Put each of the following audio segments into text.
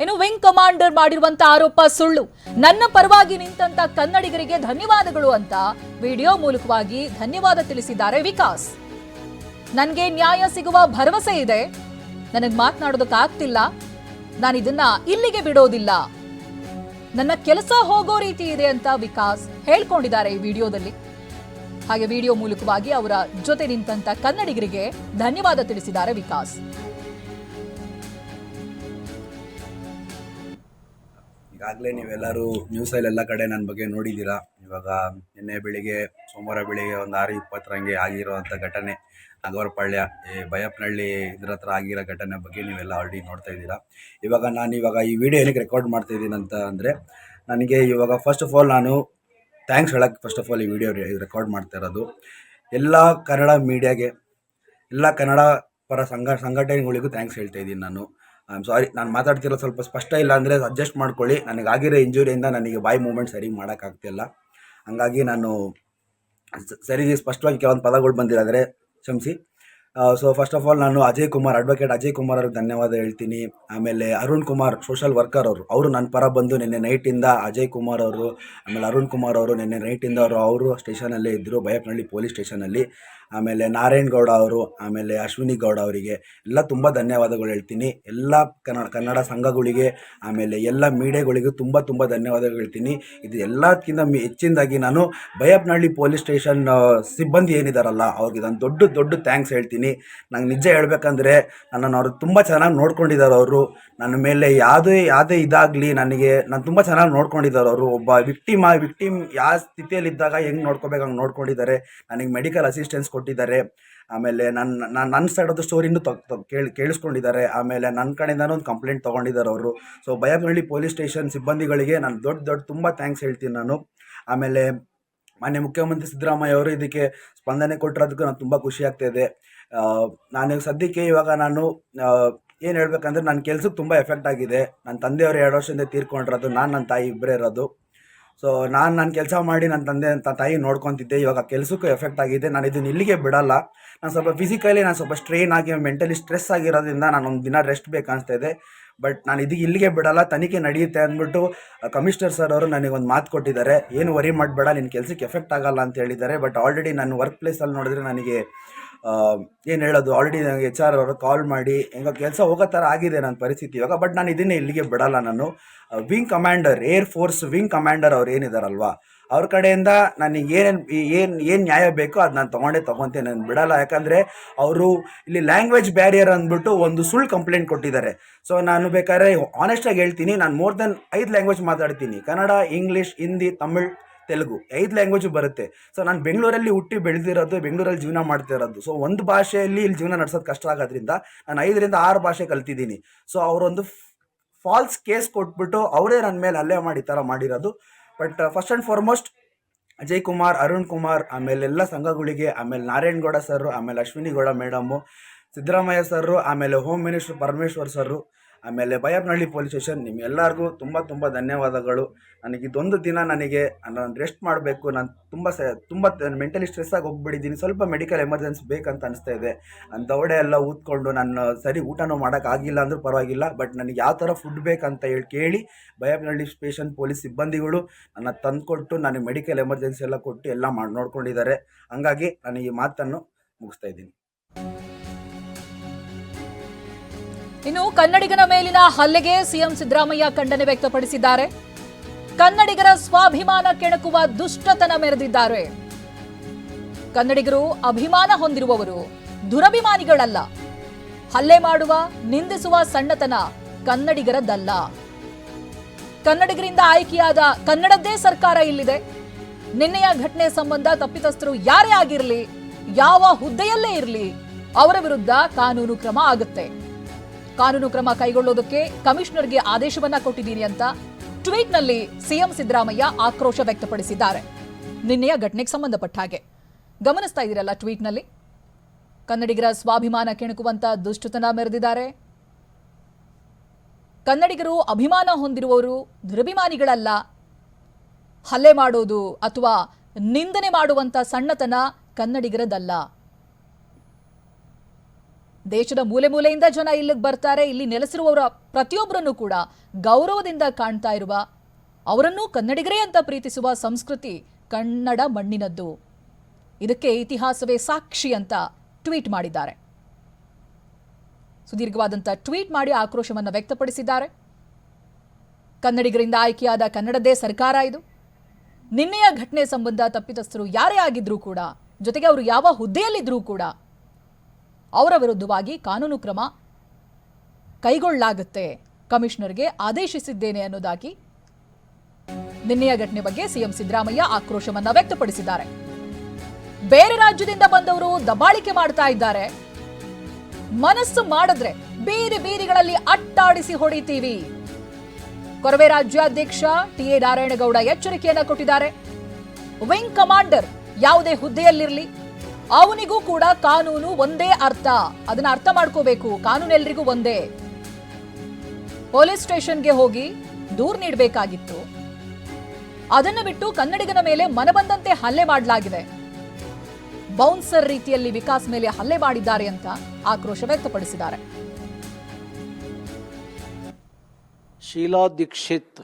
ಇನ್ನು wing commander ಮಾಡಿರುವಂತ ಆರೋಪ ಸುಳ್ಳು, ನನ್ನ ಪರವಾಗಿ ನಿಂತಂತ ಕನ್ನಡಿಗರಿಗೆ ಧನ್ಯವಾದಗಳು ಅಂತ ವಿಡಿಯೋ ಮೂಲಕವಾಗಿ ಧನ್ಯವಾದ ತಿಳಿಸಿದ್ದಾರೆ ವಿಕಾಸ್. ನನಗೆ ನ್ಯಾಯ ಸಿಗುವ ಭರವಸೆ ಇದೆ, ನನಗೆ ಮಾತನಾಡೋದಕ್ಕಾಗ್ತಿಲ್ಲ, ನಾನು ಇದನ್ನ ಇಲ್ಲಿಗೆ ಬಿಡೋದಿಲ್ಲ, ನನ್ನ ಕೆಲಸ ಹೋಗೋ ರೀತಿ ಇದೆ ಅಂತ ವಿಕಾಸ್ ಹೇಳ್ಕೊಂಡಿದ್ದಾರೆ ಈ ವಿಡಿಯೋದಲ್ಲಿ. ಹಾಗೆ ವಿಡಿಯೋ ಮೂಲಕವಾಗಿ ಅವರ ಜೊತೆ ನಿಂತಂತ ಕನ್ನಡಿಗರಿಗೆ ಧನ್ಯವಾದ ತಿಳಿಸಿದ್ದಾರೆ ವಿಕಾಸ್. ಈಗಾಗಲೇ ನೀವೆಲ್ಲರೂ ನ್ಯೂಸಲ್ಲೆಲ್ಲ ಕಡೆ ನನ್ನ ಬಗ್ಗೆ ನೋಡಿದ್ದೀರಾ. ಇವಾಗ ನಿನ್ನೆ ಬೆಳಿಗ್ಗೆ ಸೋಮವಾರ ಬೆಳಿಗ್ಗೆ ಒಂದು 6:20 ಆಗಿರೋವಂಥ ಘಟನೆ ನಾಗವರಪಾಳ್ಯ ಬೈಯಪ್ಪನಹಳ್ಳಿ ಇದ್ರ ಹತ್ರ ಆಗಿರೋ ಘಟನೆ ಬಗ್ಗೆ ನೀವೆಲ್ಲ ಆಲ್ರೆಡಿ ನೋಡ್ತಾ ಇದ್ದೀರಾ. ಇವಾಗ ಈ ವಿಡಿಯೋ ಏನಕ್ಕೆ ರೆಕಾರ್ಡ್ ಮಾಡ್ತಾ ಇದ್ದೀನಿ ಅಂತ ಅಂದರೆ, ನನಗೆ ಇವಾಗ ಫಸ್ಟ್ ಆಫ್ ಆಲ್ ನಾನು ಥ್ಯಾಂಕ್ಸ್ ಹೇಳಕ್ಕೆ ಫಸ್ಟ್ ಆಫ್ ಆಲ್ ಈ ವಿಡಿಯೋ ರೆಕಾರ್ಡ್ ಮಾಡ್ತಾ ಇರೋದು ಎಲ್ಲ ಕನ್ನಡ ಮೀಡಿಯಾಗೆ, ಎಲ್ಲ ಕನ್ನಡ ಪರ ಸಂಘಟನೆಗಳಿಗೂ ಥ್ಯಾಂಕ್ಸ್ ಹೇಳ್ತಾ ಇದ್ದೀನಿ ನಾನು. ಐ ಆಮ್ ಸಾರಿ, ನಾನು ಮಾತಾಡ್ತಿರೋದು ಸ್ವಲ್ಪ ಸ್ಪಷ್ಟ ಇಲ್ಲ ಅಂದರೆ ಅಡ್ಜಸ್ಟ್ ಮಾಡ್ಕೊಳ್ಳಿ. ನನಗಾಗಿರೋ ಇಂಜುರಿಯಿಂದ ನನಗೆ ಬಾಯಿ ಮೂಮೆಂಟ್ ಸರಿ ಮಾಡೋಕ್ಕಾಗ್ತಿಲ್ಲ, ಹಂಗಾಗಿ ನಾನು ಸರಿ ಸ್ಪಷ್ಟವಾಗಿ ಕೆಲವೊಂದು ಪದಗಳು ಬಂದಿರೋದ್ರೆ ಕ್ಷಮಿಸಿ. ಸೊ ಫಸ್ಟ್ ಆಫ್ ಆಲ್ ನಾನು ಅಡ್ವೊಕೇಟ್ ಅಜಯ್ ಕುಮಾರ್ ಅವ್ರಿಗೆ ಧನ್ಯವಾದ ಹೇಳ್ತೀನಿ. ಆಮೇಲೆ ಅರುಣ್ ಕುಮಾರ್ ಸೋಷಲ್ ವರ್ಕರ್ ಅವರು ನನ್ನ ಪರ ಬಂದು ನಿನ್ನೆ ನೈಟಿಂದ ಅಜಯ್ ಕುಮಾರ್ ಅವರು ಆಮೇಲೆ ಅರುಣ್ ಕುಮಾರ್ ಅವರು ನಿನ್ನೆ ನೈಟಿಂದ ಅವರು ಸ್ಟೇಷನಲ್ಲೇ ಇದ್ದರು, ಬೈಯಪ್ಪನಹಳ್ಳಿ ಪೊಲೀಸ್ ಸ್ಟೇಷನಲ್ಲಿ. ಆಮೇಲೆ ನಾರಾಯಣ್ ಗೌಡ ಅವರು ಆಮೇಲೆ ಅಶ್ವಿನಿ ಗೌಡ ಅವರಿಗೆ ಎಲ್ಲ ತುಂಬ ಧನ್ಯವಾದಗಳು ಹೇಳ್ತೀನಿ. ಎಲ್ಲ ಕನ್ನಡ ಸಂಘಗಳಿಗೆ ಆಮೇಲೆ ಎಲ್ಲ ಮೀಡಿಯಾಗಳಿಗೂ ತುಂಬ ಧನ್ಯವಾದಗಳು ಹೇಳ್ತೀನಿ. ಇದು ಎಲ್ಲಕ್ಕಿಂತ ಹೆಚ್ಚಿನದಾಗಿ ನಾನು ಬೈಯಪ್ಪನಹಳ್ಳಿ ಪೊಲೀಸ್ ಸ್ಟೇಷನ್ ಸಿಬ್ಬಂದಿ ಏನಿದಾರಲ್ಲ ಅವ್ರಿಗೆ ನಾನು ದೊಡ್ಡ ಥ್ಯಾಂಕ್ಸ್ ಹೇಳ್ತೀನಿ. ನಂಗೆ ನಿಜ ಹೇಳ್ಬೇಕಂದ್ರೆ ನನ್ನನ್ನು ಅವರು ತುಂಬ ಚೆನ್ನಾಗಿ ನೋಡ್ಕೊಂಡಿದ್ದಾರೆ. ಅವರು ನನ್ನ ಮೇಲೆ ಯಾವುದೇ ಇದಾಗಲಿ ನಾನು ತುಂಬ ಚೆನ್ನಾಗಿ ನೋಡ್ಕೊಂಡಿದ್ದಾರೆ. ಅವರು ಒಬ್ಬ ವಿಕ್ಟಿಮ್ ಯಾವ ಸ್ಥಿತಿಯಲ್ಲಿದ್ದಾಗ ಹೆಂಗೆ ನೋಡ್ಕೋಬೇಕು ಹಂಗೆ ನೋಡ್ಕೊಂಡಿದ್ದಾರೆ. ನನಗೆ ಮೆಡಿಕಲ್ ಅಸಿಸ್ಟೆನ್ಸ್ ಕೊಟ್ಟಿದ್ದಾರೆ. ಆಮೇಲೆ ನನ್ನ ಸೈಡದ್ದು ಸ್ಟೋರಿನೂ ಕೇಳಿಸ್ಕೊಂಡಿದ್ದಾರೆ. ಆಮೇಲೆ ನನ್ನ ಕಡೆಯಿಂದನೂ ಒಂದು ಕಂಪ್ಲೇಂಟ್ ತೊಗೊಂಡಿದ್ದಾರೆ ಅವರು. ಸೊ ಬೈಯಪ್ಪನಹಳ್ಳಿ ಪೊಲೀಸ್ ಸ್ಟೇಷನ್ ಸಿಬ್ಬಂದಿಗಳಿಗೆ ನಾನು ದೊಡ್ಡ ತುಂಬ ಥ್ಯಾಂಕ್ಸ್ ಹೇಳ್ತೀನಿ ನಾನು. ಆಮೇಲೆ ಮಾನ್ಯ ಮುಖ್ಯಮಂತ್ರಿ ಸಿದ್ದರಾಮಯ್ಯ ಅವರು ಇದಕ್ಕೆ ಸ್ಪಂದನೆ ಕೊಟ್ಟಿರೋದಕ್ಕೂ ನಾನು ತುಂಬ ಖುಷಿ ಆಗ್ತಾಯಿದೆ. ನಾನು ಸದ್ಯಕ್ಕೆ ಇವಾಗ ನಾನು ಏನು ಹೇಳ್ಬೇಕಂದ್ರೆ ನನ್ನ ಕೆಲ್ಸಕ್ಕೆ ತುಂಬ ಎಫೆಕ್ಟ್ ಆಗಿದೆ. ನನ್ನ ತಂದೆಯವರು 2 ವರ್ಷದಿಂದ ತೀರ್ಕೊಂಡಿರೋದು, ನನ್ನ ತಾಯಿ ಇಬ್ಬರೇ ಇರೋದು. ಸೊ ನನ್ನ ಕೆಲಸ ಮಾಡಿ ನನ್ನ ತಾಯಿ ನೋಡ್ಕೊತಿದ್ದೆ. ಇವಾಗ ಕೆಲಸಕ್ಕೂ ಎಫೆಕ್ಟ್ ಆಗಿದೆ. ನಾನು ಇದನ್ನು ಇಲ್ಲಿಗೆ ಬಿಡಲ್ಲ. ನಾನು ಸ್ವಲ್ಪ ಫಿಸಿಕಲಿ ಸ್ವಲ್ಪ ಸ್ಟ್ರೈನ್ ಆಗಿ ಮೆಂಟಲಿ ಸ್ಟ್ರೆಸ್ ಆಗಿರೋದ್ರಿಂದ ನಾನು ಒಂದು ದಿನ ರೆಸ್ಟ್ ಬೇಕಾನಿಸ್ತಾ ಇದೆ. ಬಟ್ ನಾನು ಇಲ್ಲಿಗೆ ಬಿಡಲ್ಲ, ತನಿಖೆ ನಡೆಯುತ್ತೆ ಅಂದ್ಬಿಟ್ಟು ಕಮಿಷನರ್ ಸರ್ ಅವರು ನನಗೊಂದು ಮಾತು ಕೊಟ್ಟಿದ್ದಾರೆ. ಏನು ವರಿ ಮಾಡಬೇಡ, ನಿನ್ನ ಕೆಲಸಕ್ಕೆ ಎಫೆಕ್ಟ್ ಆಗಲ್ಲ ಅಂತ ಹೇಳಿದ್ದಾರೆ. ಬಟ್ ಆಲ್ರೆಡಿ ನಾನು ವರ್ಕ್ ಪ್ಲೇಸಲ್ಲಿ ನೋಡಿದ್ರೆ ನನಗೆ ಏನು ಹೇಳೋದು, ಆಲ್ರೆಡಿ ನನಗೆ HR ಅವರು ಕಾಲ್ ಮಾಡಿ ಹೆಂಗೋ ಕೆಲಸ ಹೋಗೋ ಥರ ಆಗಿದೆ ನನ್ನ ಪರಿಸ್ಥಿತಿ ಇವಾಗ. ಬಟ್ ನಾನು ಇದನ್ನೇ ಇಲ್ಲಿಗೆ ಬಿಡಲ್ಲ. ನಾನು wing commander, air force wing commander ಅವ್ರು ಏನಿದಾರಲ್ವಾ ಅವ್ರ ಕಡೆಯಿಂದ ನನಗೆ ಏನು ನ್ಯಾಯ ಬೇಕೋ ಅದು ನಾನು ತೊಗೊಂತೇನೆ, ನಾನು ಬಿಡಲ್ಲ. ಯಾಕಂದರೆ ಅವರು ಇಲ್ಲಿ ಲ್ಯಾಂಗ್ವೇಜ್ ಬ್ಯಾರಿಯರ್ ಅಂದ್ಬಿಟ್ಟು ಒಂದು ಸುಳ್ಳು ಕಂಪ್ಲೇಂಟ್ ಕೊಟ್ಟಿದ್ದಾರೆ. ಸೊ ನಾನು ಬೇಕಾದ್ರೆ ಆನೆಸ್ಟಾಗಿ ಹೇಳ್ತೀನಿ, ನಾನು ಮೋರ್ ದೆನ್ 5 ಲ್ಯಾಂಗ್ವೇಜ್ ಮಾತಾಡ್ತೀನಿ. ಕನ್ನಡ, ಇಂಗ್ಲೀಷ್, ಹಿಂದಿ, ತಮಿಳ್, ತೆಲುಗು 5 ಲ್ಯಾಂಗ್ವೇಜು ಬರುತ್ತೆ. ಸೊ ನಾನು ಬೆಂಗಳೂರಲ್ಲಿ ಹುಟ್ಟಿ ಬೆಳೆದಿರೋದು, ಬೆಂಗಳೂರಲ್ಲಿ ಜೀವನ ಮಾಡ್ತಾ ಇರೋದು. ಸೊ ಒಂದು ಭಾಷೆಯಲ್ಲಿ ಇಲ್ಲಿ ಜೀವನ ನಡೆಸೋದು ಕಷ್ಟ ಆಗೋದ್ರಿಂದ ನಾನು 5ರಿಂದ 6 ಭಾಷೆ ಕಲ್ತಿದ್ದೀನಿ. ಸೊ ಅವರೊಂದು ಫಾಲ್ಸ್ ಕೇಸ್ ಕೊಟ್ಬಿಟ್ಟು ಅವರೇ ನನ್ನ ಮೇಲೆ ಹಲ್ಲೆ ಮಾಡಿ ಈ ಥರ ಮಾಡಿರೋದು. But first and foremost Ajay Kumar, Arun Kumar, ಆಮೇಲೆ ಎಲ್ಲ ಸಂಘಗಳಿಗೆ, ಆಮೇಲೆ ನಾರಾಯಣ್ ಗೌಡ ಸರ್, ಆಮೇಲೆ ಅಶ್ವಿನಿ ಗೌಡ ಮೇಡಮು, ಸಿದ್ದರಾಮಯ್ಯ ಸರ್, ಆಮೇಲೆ ಹೋಮ್ ಮಿನಿಸ್ಟರ್ ಪರಮೇಶ್ವರ್ ಸರ್, ಆಮೇಲೆ ಬೈಯಪ್ಪನಹಳ್ಳಿ ಪೊಲೀಸ್ ಸ್ಟೇಷನ್, ನಿಮ್ಮೆಲ್ಲರಿಗೂ ತುಂಬ ಧನ್ಯವಾದಗಳು. ನನಗೆ ಇದೊಂದು ದಿನ ನಾನು ರೆಸ್ಟ್ ಮಾಡಬೇಕು. ನಾನು ತುಂಬ ಮೆಂಟಲಿ ಸ್ಟ್ರೆಸ್ ಆಗಿ ಹೋಗ್ಬಿಟ್ಟಿದ್ದೀನಿ. ಸ್ವಲ್ಪ ಮೆಡಿಕಲ್ ಎಮರ್ಜೆನ್ಸಿ ಬೇಕಂತ ಅನಿಸ್ತಾ ಇದೆ. ನನ್ನ ದವಡೆ ಎಲ್ಲ ಊದ್ಕೊಂಡು ನಾನು ಸರಿ ಊಟನೂ ಮಾಡೋಕ್ಕಾಗಿಲ್ಲ ಅಂದರೂ ಪರವಾಗಿಲ್ಲ. ಬಟ್ ನನಗೆ ಯಾವ ಥರ ಫುಡ್ ಬೇಕಂತ ಕೇಳಿ ಬೈಯಪ್ಪನಹಳ್ಳಿ ಸ್ಟೇಷನ್ ಪೊಲೀಸ್ ಸಿಬ್ಬಂದಿಗಳು ನನ್ನ ತಂದುಕೊಟ್ಟು ನನಗೆ ಮೆಡಿಕಲ್ ಎಮರ್ಜೆನ್ಸಿ ಎಲ್ಲ ಕೊಟ್ಟು ಎಲ್ಲ ನೋಡ್ಕೊಂಡಿದ್ದಾರೆ. ಹಂಗಾಗಿ ನಾನು ಈ ಮಾತನ್ನು ಮುಗಿಸ್ತಾ ಇದ್ದೀನಿ. ಇನ್ನು ಕನ್ನಡಿಗನ ಮೇಲಿನ ಹಲ್ಲೆಗೆ ಸಿಎಂ ಸಿದ್ದರಾಮಯ್ಯ ಖಂಡನೆ ವ್ಯಕ್ತಪಡಿಸಿದ್ದಾರೆ. ಕನ್ನಡಿಗರ ಸ್ವಾಭಿಮಾನ ಕೆಣಕುವ ದುಷ್ಟತನ ಮೆರೆದಿದ್ದಾರೆ. ಕನ್ನಡಿಗರು ಅಭಿಮಾನ ಹೊಂದಿರುವವರು, ದುರಭಿಮಾನಿಗಳಲ್ಲ. ಹಲ್ಲೆ ಮಾಡುವ, ನಿಂದಿಸುವ ಸಣ್ಣತನ ಕನ್ನಡಿಗರದ್ದಲ್ಲ. ಕನ್ನಡಿಗರಿಂದ ಆಯ್ಕೆಯಾದ ಕನ್ನಡದ್ದೇ ಸರ್ಕಾರ ಇಲ್ಲಿದೆ. ನಿನ್ನೆಯ ಘಟನೆ ಸಂಬಂಧ ತಪ್ಪಿತಸ್ಥರು ಯಾರೇ ಆಗಿರಲಿ, ಯಾವ ಹುದ್ದೆಯಲ್ಲೇ ಇರಲಿ, ಅವರ ವಿರುದ್ಧ ಕಾನೂನು ಕ್ರಮ ಆಗುತ್ತೆ. ಕಾನೂನು ಕ್ರಮ ಕೈಗೊಳ್ಳೋದಕ್ಕೆ ಕಮಿಷನರ್ಗೆ ಆದೇಶವನ್ನ ಕೊಟ್ಟಿದ್ದೀನಿ ಅಂತ ಟ್ವೀಟ್ನಲ್ಲಿ ಸಿಎಂ ಸಿದ್ದರಾಮಯ್ಯ ಆಕ್ರೋಶ ವ್ಯಕ್ತಪಡಿಸಿದ್ದಾರೆ. ನಿನ್ನೆಯ ಘಟನೆಗೆ ಸಂಬಂಧಪಟ್ಟ ಹಾಗೆ ಗಮನಿಸ್ತಾ ಇದ್ದೀರಲ್ಲ, ಟ್ವೀಟ್ನಲ್ಲಿ ಕನ್ನಡಿಗರ ಸ್ವಾಭಿಮಾನ ಕೆಣಕುವಂತ ದುಷ್ಟತನ ಮೆರೆದಿದ್ದಾರೆ. ಕನ್ನಡಿಗರು ಅಭಿಮಾನ ಹೊಂದಿರುವವರು, ದುರಭಿಮಾನಿಗಳಲ್ಲ. ಹಲ್ಲೆ ಮಾಡೋದು ಅಥವಾ ನಿಂದನೆ ಮಾಡುವಂತ ಸಣ್ಣತನ ಕನ್ನಡಿಗರದಲ್ಲ. ದೇಶದ ಮೂಲೆ ಮೂಲೆಯಿಂದ ಜನ ಇಲ್ಲಿಗೆ ಬರ್ತಾರೆ. ಇಲ್ಲಿ ನೆಲೆಸಿರುವವರ ಪ್ರತಿಯೊಬ್ಬರನ್ನು ಕೂಡ ಗೌರವದಿಂದ ಕಾಣ್ತಾ ಇರುವ, ಅವರನ್ನೂ ಕನ್ನಡಿಗರೇ ಅಂತ ಪ್ರೀತಿಸುವ ಸಂಸ್ಕೃತಿ ಕನ್ನಡ ಮಣ್ಣಿನದ್ದು. ಇದಕ್ಕೆ ಇತಿಹಾಸವೇ ಸಾಕ್ಷಿ ಅಂತ ಟ್ವೀಟ್ ಮಾಡಿದ್ದಾರೆ. ಸುದೀರ್ಘವಾದಂಥ ಟ್ವೀಟ್ ಮಾಡಿ ಆಕ್ರೋಶವನ್ನು ವ್ಯಕ್ತಪಡಿಸಿದ್ದಾರೆ. ಕನ್ನಡಿಗರಿಂದ ಆಯ್ಕೆಯಾದ ಕನ್ನಡದೇ ಸರ್ಕಾರ ಇದು. ನಿನ್ನೆಯ ಘಟನೆ ಸಂಬಂಧ ತಪ್ಪಿತಸ್ಥರು ಯಾರೇ ಆಗಿದ್ರೂ ಕೂಡ, ಜೊತೆಗೆ ಅವರು ಯಾವ ಹುದ್ದೆಯಲ್ಲಿದ್ರೂ ಕೂಡ ಅವರ ವಿರುದ್ಧವಾಗಿ ಕಾನೂನು ಕ್ರಮ ಕೈಗೊಳ್ಳಲಾಗುತ್ತೆ, ಕಮಿಷನರ್ಗೆ ಆದೇಶಿಸಿದ್ದೇನೆ ಅನ್ನೋದಾಗಿ ನಿನ್ನೆಯ ಘಟನೆ ಬಗ್ಗೆ ಸಿಎಂ ಸಿದ್ದರಾಮಯ್ಯ ಆಕ್ರೋಶವನ್ನ ವ್ಯಕ್ತಪಡಿಸಿದ್ದಾರೆ. ಬೇರೆ ರಾಜ್ಯದಿಂದ ಬಂದವರು ದಬ್ಬಾಳಿಕೆ ಮಾಡ್ತಾ ಇದ್ದಾರೆ, ಮನಸ್ಸು ಮಾಡಿದ್ರೆ ಬೀದಿ ಬೀದಿಗಳಲ್ಲಿ ಅಟ್ಟಾಡಿಸಿ ಹೊಡಿತೀವಿ. ಕೊರವೆ ರಾಜ್ಯಾಧ್ಯಕ್ಷ ಟಿ.ಎ. ನಾರಾಯಣಗೌಡ ಎಚ್ಚರಿಕೆಯನ್ನ ಕೊಟ್ಟಿದ್ದಾರೆ. ವಿಂಗ್ ಕಮಾಂಡರ್ ಯಾವುದೇ ಹುದ್ದೆಯಲ್ಲಿರಲಿ, ಅವನಿಗೂ ಕೂಡ ಕಾನೂನು ಒಂದೇ ಅರ್ಥ, ಅದನ್ನ ಅರ್ಥ ಮಾಡ್ಕೋಬೇಕು. ಕಾನೂನು ಎಲ್ರಿಗೂ ಒಂದೇ. ಪೊಲೀಸ್ ಸ್ಟೇಷನ್ಗೆ ಹೋಗಿ ದೂರು ನೀಡಬೇಕಾಗಿತ್ತು, ಅದನ್ನು ಬಿಟ್ಟು ಕನ್ನಡಿಗನ ಮೇಲೆ ಮನಬಂದಂತೆ ಹಲ್ಲೆ ಮಾಡಲಾಗಿದೆ. ಬೌನ್ಸರ್ ರೀತಿಯಲ್ಲಿ ವಿಕಾಸ್ ಮೇಲೆ ಹಲ್ಲೆ ಮಾಡಿದ್ದಾರೆ ಅಂತ ಆಕ್ರೋಶ ವ್ಯಕ್ತಪಡಿಸಿದ್ದಾರೆ. ಶೀಲಾ ದೀಕ್ಷಿತ್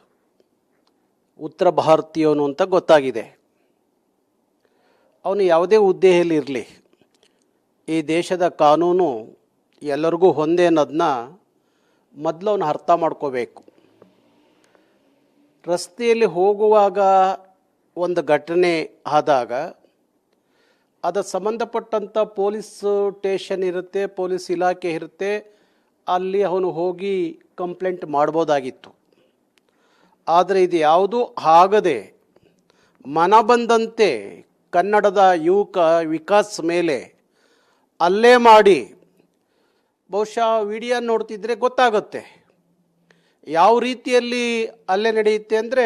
ಉತ್ತರ ಭಾರತೀಯವನು ಅಂತ ಗೊತ್ತಾಗಿದೆ. ಅವನು ಯಾವುದೇ ಹುದ್ದೆಯಲ್ಲಿರಲಿ, ಈ ದೇಶದ ಕಾನೂನು ಎಲ್ಲರಿಗೂ ಒಂದೇ ಅನ್ನೋದನ್ನ ಮೊದಲು ಅವನು ಅರ್ಥ ಮಾಡ್ಕೋಬೇಕು. ರಸ್ತೆಯಲ್ಲಿ ಹೋಗುವಾಗ ಒಂದು ಘಟನೆ ಆದಾಗ ಅದಕ್ಕೆ ಸಂಬಂಧಪಟ್ಟಂಥ ಪೊಲೀಸ್ ಸ್ಟೇಷನ್ ಇರುತ್ತೆ, ಪೊಲೀಸ್ ಇಲಾಖೆ ಇರುತ್ತೆ, ಅಲ್ಲಿ ಅವನು ಹೋಗಿ ಕಂಪ್ಲೇಂಟ್ ಮಾಡ್ಬೋದಾಗಿತ್ತು. ಆದರೆ ಇದು ಯಾವುದೂ ಆಗದೆ ಮನಬಂದಂತೆ ಕನ್ನಡದ ಯುವಕ ವಿಕಾಸ್ ಮೇಲೆ ಹಲ್ಲೆ ಮಾಡಿ, ಬಹುಶಃ ವಿಡಿಯೋ ನೋಡ್ತಿದ್ರೆ ಗೊತ್ತಾಗುತ್ತೆ ಯಾವ ರೀತಿಯಲ್ಲಿ ಹಲ್ಲೆ ನಡೆಯುತ್ತೆ. ಅಂದರೆ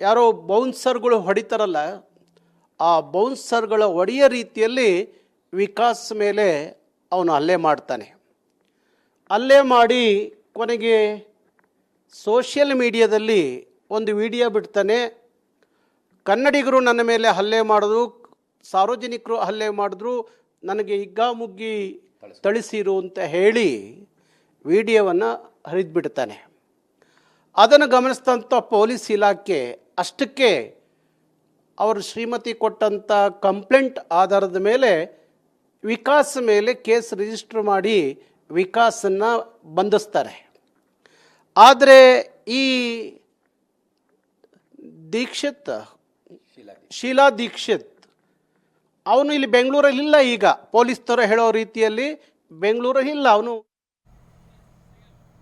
ಯಾರೋ ಬೌನ್ಸರ್ಗಳು ಹೊಡಿತಾರಲ್ಲ, ಆ ಬೌನ್ಸರ್ಗಳ ಹೊಡೆಯ ರೀತಿಯಲ್ಲಿ ವಿಕಾಸ್ ಮೇಲೆ ಅವನು ಹಲ್ಲೆ ಮಾಡ್ತಾನೆ. ಹಲ್ಲೆ ಮಾಡಿ ಕೊನೆಗೆ ಸೋಷಿಯಲ್ ಮೀಡಿಯಾದಲ್ಲಿ ಒಂದು ವಿಡಿಯೋ ಬಿಡ್ತಾನೆ. ಕನ್ನಡಿಗರು ನನ್ನ ಮೇಲೆ ಹಲ್ಲೆ ಮಾಡಿದ್ರು, ಸಾರ್ವಜನಿಕರು ಹಲ್ಲೆ ಮಾಡಿದ್ರು, ನನಗೆ ಹಿಗ್ಗಾಮುಗ್ಗಿ ಥಳಿಸಿರು ಅಂತ ಹೇಳಿ ವಿಡಿಯೋವನ್ನು ಹರಿದ್ಬಿಡ್ತಾನೆ. ಅದನ್ನು ಗಮನಿಸಿದಂಥ ಪೊಲೀಸ್ ಇಲಾಖೆ ಅಷ್ಟಕ್ಕೆ ಅವರು ಶ್ರೀಮತಿ ಕೊಟ್ಟಂಥ ಕಂಪ್ಲೇಂಟ್ ಆಧಾರದ ಮೇಲೆ ವಿಕಾಸ್ ಮೇಲೆ ಕೇಸ್ ರಿಜಿಸ್ಟರ್ ಮಾಡಿ ವಿಕಾಸನ್ನು ಬಂಧಿಸ್ತಾರೆ. ಆದರೆ ಈ ಶೀಲಾ ದೀಕ್ಷಿತ್ ಅವನು ಇಲ್ಲಿ ಬೆಂಗಳೂರಲ್ಲಿ ಇಲ್ಲ. ಈಗ ಪೊಲೀಸ್ ಥರ ಹೇಳೋ ರೀತಿಯಲ್ಲಿ ಬೆಂಗಳೂರಲ್ಲಿ ಇಲ್ಲ ಅವನು.